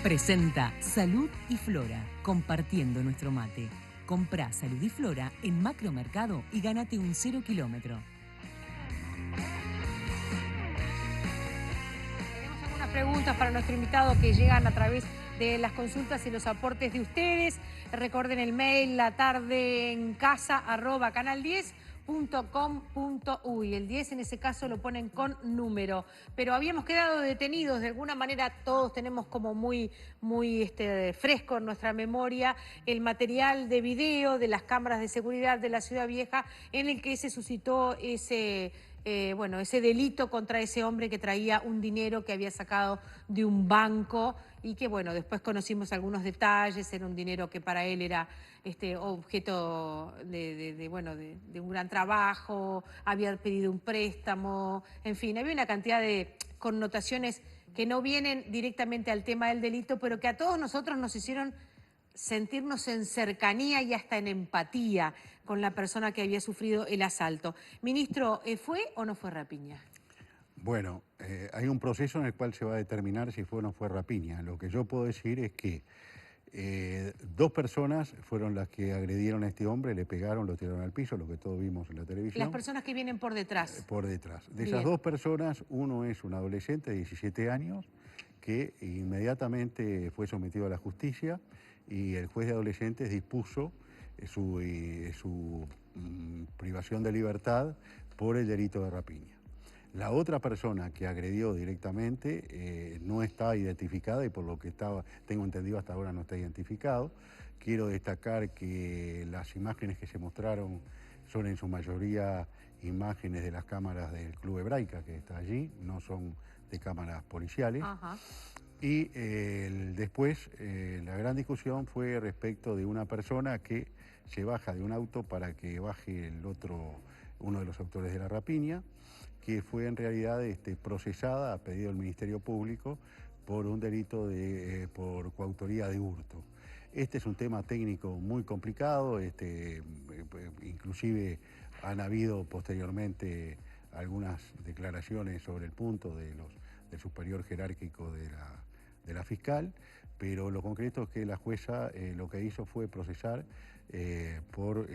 Presenta Salud y Flora, compartiendo nuestro mate. Comprá Salud y Flora en Macromercado y gánate un 0 kilómetro. Tenemos algunas preguntas para nuestro invitado que llegan a través de las consultas y los aportes de ustedes. Recuerden el mail latardeencasa@canal10.com.uy. El 10 en ese caso lo ponen con número. Pero habíamos quedado detenidos, de alguna manera todos tenemos como muy fresco en nuestra memoria el material de video de las cámaras de seguridad de la Ciudad Vieja en el que se suscitó ese delito contra ese hombre que traía un dinero que había sacado de un banco y que, después conocimos algunos detalles. Era un dinero que para él era objeto de un gran trabajo, había pedido un préstamo, en fin, había una cantidad de connotaciones que no vienen directamente al tema del delito, pero que a todos nosotros nos hicieron sentirnos en cercanía y hasta en empatía con la persona que había sufrido el asalto. Ministro, ¿fue o no fue rapiña? Bueno, hay un proceso en el cual se va a determinar si fue o no fue rapiña. Lo que yo puedo decir es que dos personas fueron las que agredieron a este hombre, le pegaron, lo tiraron al piso, lo que todos vimos en la televisión. Las personas que vienen por detrás. Por detrás. De Bien. esas dos personas, uno es un adolescente de 17 años que inmediatamente fue sometido a la justicia y el juez de adolescentes dispuso su privación de libertad por el delito de rapiña. La otra persona que agredió directamente no está identificada y por lo que tengo entendido hasta ahora no está identificado. Quiero destacar que las imágenes que se mostraron son en su mayoría imágenes de las cámaras del Club Hebraica que está allí, no son de cámaras policiales. Ajá. Y después la gran discusión fue respecto de una persona que se baja de un auto para que baje uno de los autores de la rapiña, que fue en realidad procesada a pedido del Ministerio Público por un delito por coautoría de hurto. Este es un tema técnico muy complicado, inclusive han habido posteriormente algunas declaraciones sobre el punto del superior jerárquico de la fiscal, pero lo concreto es que la jueza lo que hizo fue procesar por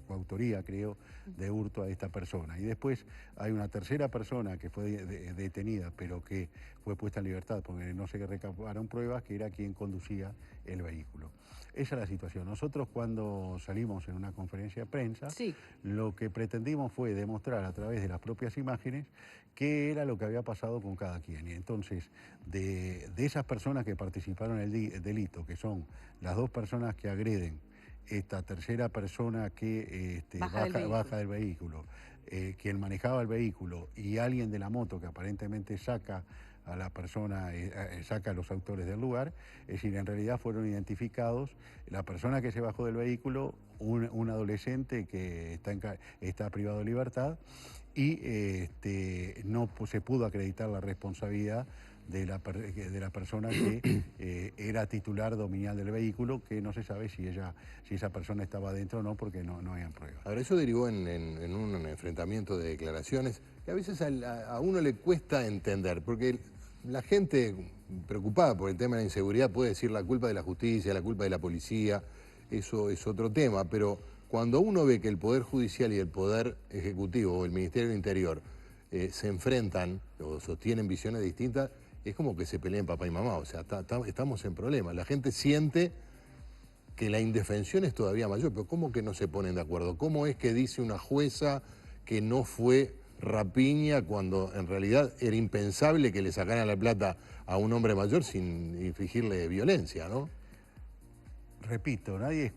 coautoría, creo, de hurto a esta persona. Y después hay una tercera persona que fue detenida, pero que fue puesta en libertad porque no se recabaron pruebas, que era quien conducía el vehículo. Esa es la situación. Nosotros cuando salimos en una conferencia de prensa, sí, lo que pretendimos fue demostrar a través de las propias imágenes qué era lo que había pasado con cada quien. Y entonces, de esas personas que participaron en el delito, que son las dos personas que agreden, esta tercera persona que baja del vehículo, quien manejaba el vehículo y alguien de la moto que aparentemente saca a la persona, saca a los autores del lugar, es decir, en realidad fueron identificados la persona que se bajó del vehículo, un adolescente que está privado de libertad y no se pudo acreditar la responsabilidad de la persona que era titular dominial del vehículo, que no se sabe si esa persona estaba adentro o no, porque no habían pruebas. Ahora, eso derivó en un enfrentamiento de declaraciones que a veces a uno le cuesta entender, porque la gente preocupada por el tema de la inseguridad puede decir la culpa de la justicia, la culpa de la policía, eso es otro tema, pero cuando uno ve que el Poder Judicial y el Poder Ejecutivo o el Ministerio del Interior se enfrentan o sostienen visiones distintas, es como que se peleen papá y mamá, o sea, estamos en problemas. La gente siente que la indefensión es todavía mayor, pero ¿cómo que no se ponen de acuerdo? ¿Cómo es que dice una jueza que no fue rapiña cuando en realidad era impensable que le sacaran la plata a un hombre mayor sin infligirle violencia, ¿no? Repito, nadie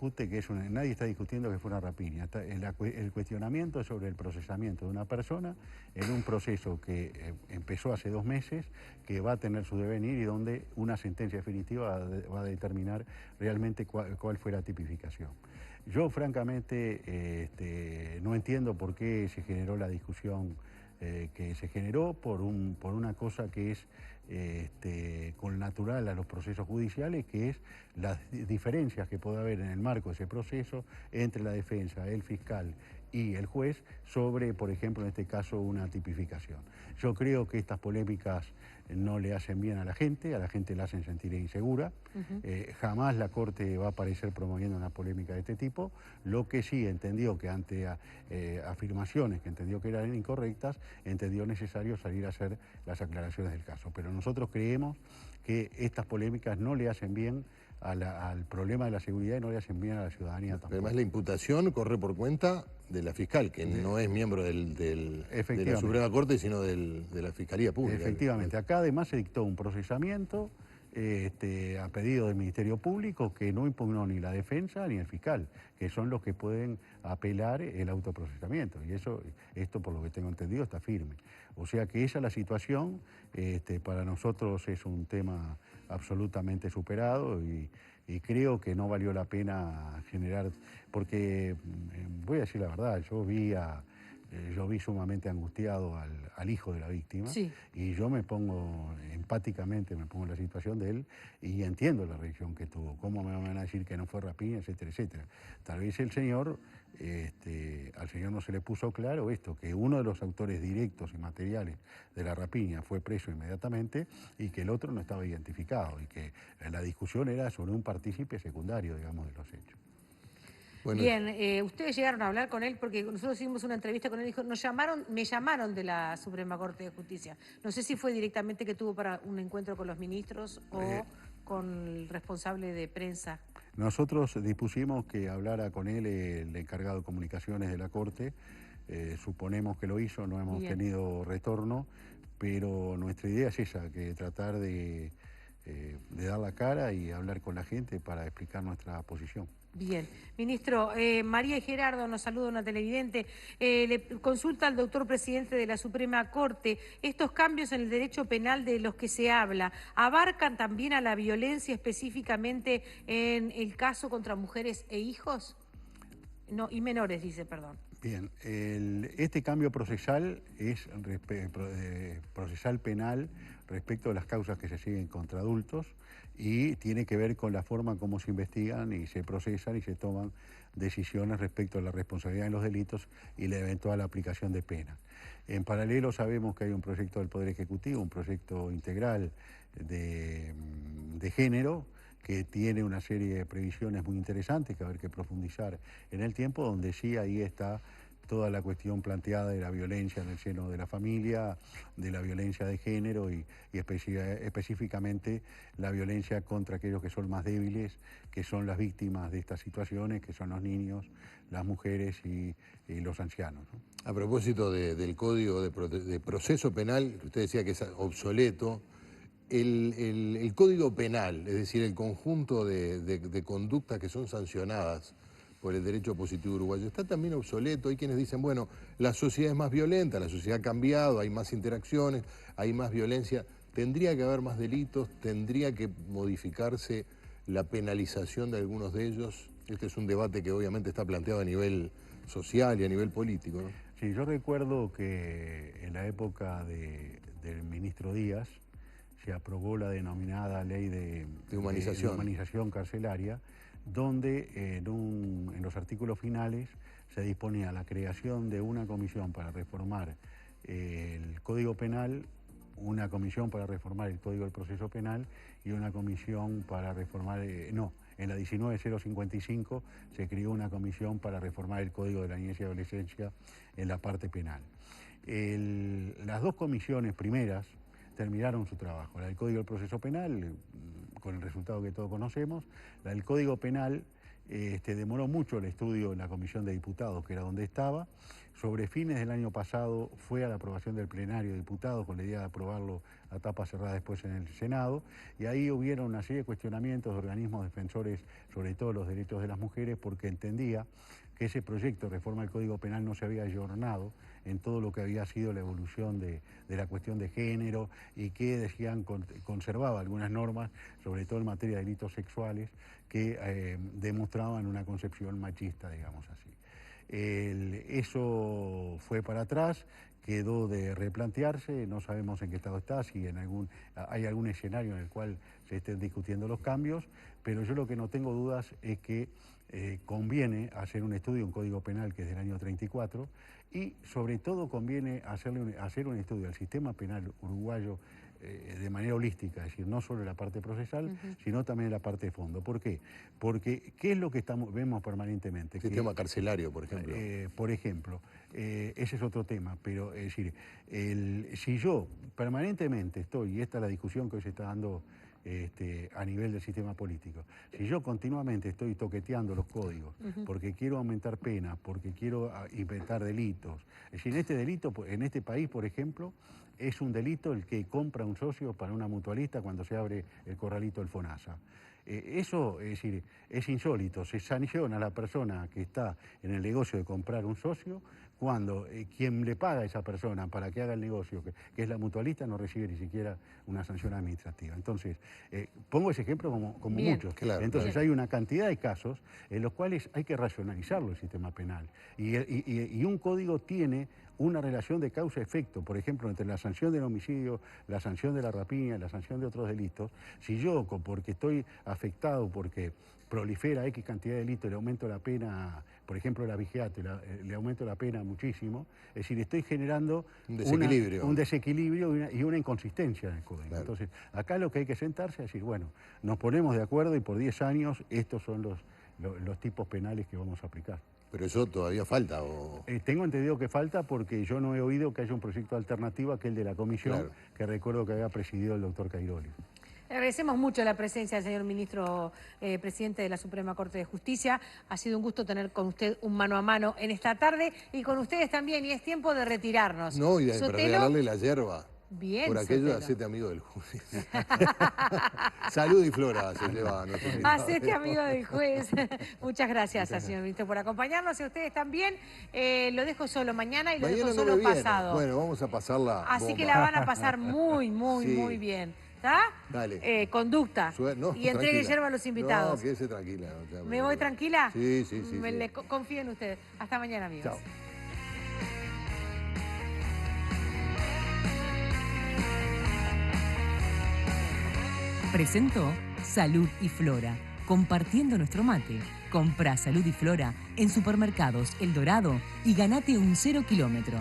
está discutiendo que fue una rapiña. El cuestionamiento es sobre el procesamiento de una persona en un proceso que empezó hace 2 meses, que va a tener su devenir y donde una sentencia definitiva va a determinar realmente cuál fue la tipificación. Yo francamente no entiendo por qué se generó la discusión que se generó por una cosa que es con natural a los procesos judiciales, que es las diferencias que puede haber en el marco de ese proceso entre la defensa, el fiscal y el juez sobre, por ejemplo, en este caso, una tipificación. Yo creo que estas polémicas no le hacen bien a la gente la hacen sentir insegura. Jamás la Corte va a aparecer promoviendo una polémica de este tipo. Lo que sí entendió que ante afirmaciones que entendió que eran incorrectas, entendió necesario salir a hacer las aclaraciones del caso. Pero nosotros creemos que estas polémicas no le hacen bien al problema de la seguridad y no le hacen bien a la ciudadanía tampoco. Además, la imputación corre por cuenta de la fiscal, que no es miembro de la Suprema Corte, sino de la Fiscalía Pública. Efectivamente. Acá además se dictó un procesamiento a pedido del Ministerio Público que no impugnó ni la defensa ni el fiscal, que son los que pueden apelar el autoprocesamiento. Y esto, por lo que tengo entendido, está firme. O sea que esa es la situación. Para nosotros es un tema absolutamente superado y creo que no valió la pena generar, porque voy a decir la verdad, yo vi sumamente angustiado al hijo de la víctima, sí, y yo empáticamente me pongo en la situación de él y entiendo la reacción que tuvo. ¿Cómo me van a decir que no fue rapiña, etcétera, etcétera? Tal vez al señor no se le puso claro esto, que uno de los autores directos y materiales de la rapiña fue preso inmediatamente y que el otro no estaba identificado y que la discusión era sobre un partícipe secundario, digamos, de los hechos. Bueno. Bien, ustedes llegaron a hablar con él porque nosotros hicimos una entrevista con él y dijo, me llamaron de la Suprema Corte de Justicia. No sé si fue directamente que tuvo para un encuentro con los ministros o con el responsable de prensa. Nosotros dispusimos que hablara con él el encargado de comunicaciones de la Corte. Suponemos que lo hizo, no hemos tenido retorno, pero nuestra idea es esa, que tratar de dar la cara y hablar con la gente para explicar nuestra posición. Bien. Ministro, María y Gerardo nos saluda una televidente. Le consulta al doctor presidente de la Suprema Corte. ¿Estos cambios en el derecho penal de los que se habla abarcan también a la violencia específicamente en el caso contra mujeres e hijos? No, y menores, dice, perdón. Bien, este cambio procesal es procesal penal respecto a las causas que se siguen contra adultos y tiene que ver con la forma como se investigan y se procesan y se toman decisiones respecto a la responsabilidad de los delitos y la eventual aplicación de pena. En paralelo sabemos que hay un proyecto del Poder Ejecutivo, un proyecto integral de género, que tiene una serie de previsiones muy interesantes que va a haber que profundizar en el tiempo, donde sí ahí está toda la cuestión planteada de la violencia en el seno de la familia, de la violencia de género y específicamente la violencia contra aquellos que son más débiles, que son las víctimas de estas situaciones, que son los niños, las mujeres y los ancianos, ¿no? A propósito del Código de Proceso Penal, que usted decía que es obsoleto, el Código Penal, es decir, el conjunto de conductas que son sancionadas por el derecho positivo uruguayo, está también obsoleto. Hay quienes dicen, bueno, la sociedad es más violenta, la sociedad ha cambiado, hay más interacciones, hay más violencia, tendría que haber más delitos, tendría que modificarse la penalización de algunos de ellos. Este es un debate que obviamente está planteado a nivel social y a nivel político, ¿no? Sí, yo recuerdo que en la época del ministro Díaz se aprobó la denominada ley de humanización carcelaria, donde en los artículos finales se disponía la creación de una comisión para reformar el Código Penal, una comisión para reformar el Código del Proceso Penal y una comisión para reformar, en la 19055 se creó una comisión para reformar el Código de la Niñez y Adolescencia en la parte penal. Las dos comisiones primeras terminaron su trabajo. La del Código del Proceso Penal, con el resultado que todos conocemos. La del Código Penal demoró mucho el estudio en la Comisión de Diputados, que era donde estaba. Sobre fines del año pasado fue a la aprobación del plenario de diputados con la idea de aprobarlo a tapa cerrada después en el Senado, y ahí hubieron una serie de cuestionamientos de organismos defensores, sobre todo los derechos de las mujeres, porque entendía que ese proyecto de reforma del Código Penal no se había ayornado en todo lo que había sido la evolución de la cuestión de género y que decían conservaba algunas normas, sobre todo en materia de delitos sexuales, que demostraban una concepción machista, digamos así. Eso fue para atrás, quedó de replantearse, no sabemos en qué estado está, si hay algún escenario en el cual se estén discutiendo los cambios, pero yo lo que no tengo dudas es que conviene hacer un estudio, un Código Penal que es del año 34, y sobre todo conviene hacer un estudio del sistema penal uruguayo de manera holística, es decir, no solo la parte procesal, sino también la parte de fondo. ¿Por qué? Porque ¿qué es lo que vemos permanentemente? El sistema carcelario, por ejemplo. Ese es otro tema, pero es decir, si yo permanentemente estoy, y esta es la discusión que hoy se está dando a nivel del sistema político, si yo continuamente estoy toqueteando los códigos porque quiero aumentar penas, porque quiero inventar delitos, es decir, en este país, por ejemplo, es un delito el que compra un socio para una mutualista cuando se abre el corralito del FONASA. Eso, es decir, es insólito. Se sanciona a la persona que está en el negocio de comprar un socio cuando quien le paga a esa persona para que haga el negocio, que es la mutualista, no recibe ni siquiera una sanción administrativa. Entonces, pongo ese ejemplo como muchos. Claro, entonces hay una cantidad de casos en los cuales hay que racionalizarlo el sistema penal. Y un código tiene una relación de causa-efecto, por ejemplo, entre la sanción del homicidio, la sanción de la rapiña, la sanción de otros delitos. Si yo, porque estoy afectado, porque prolifera X cantidad de delitos, le aumento la pena, por ejemplo, el abigeato, le aumento la pena muchísimo, es decir, estoy generando un desequilibrio y una inconsistencia en el código. Claro. Entonces, acá lo que hay que sentarse es decir, bueno, nos ponemos de acuerdo y por 10 años estos son los tipos penales que vamos a aplicar. ¿Pero eso todavía falta? ¿O? Tengo entendido que falta porque yo no he oído que haya un proyecto alternativo a aquel de la comisión, que recuerdo que había presidido el doctor Cairoli. Agradecemos mucho la presencia del señor ministro, presidente de la Suprema Corte de Justicia. Ha sido un gusto tener con usted un mano a mano en esta tarde y con ustedes también. Y es tiempo de retirarnos. No, y para regalarle la yerba. Bien, por aquello de hacete amigo del juez. Salud y Flora se lleva a nuestro invitado. Hacete amigo del juez. Muchas gracias, señor ministro, por acompañarnos. Y a ustedes también. Lo dejo solo mañana y lo dejo solo pasado. Bueno, vamos a pasarla. Así que la van a pasar muy bien. ¿Está? Dale. Conducta. Y entregue yerba a los invitados. No, quédese tranquila. ¿Me voy tranquila? Sí. Confío en usted. Hasta mañana, amigos. Chao. Presentó Salud y Flora, compartiendo nuestro mate. Comprá Salud y Flora en Supermercados El Dorado y ganate un 0 kilómetro.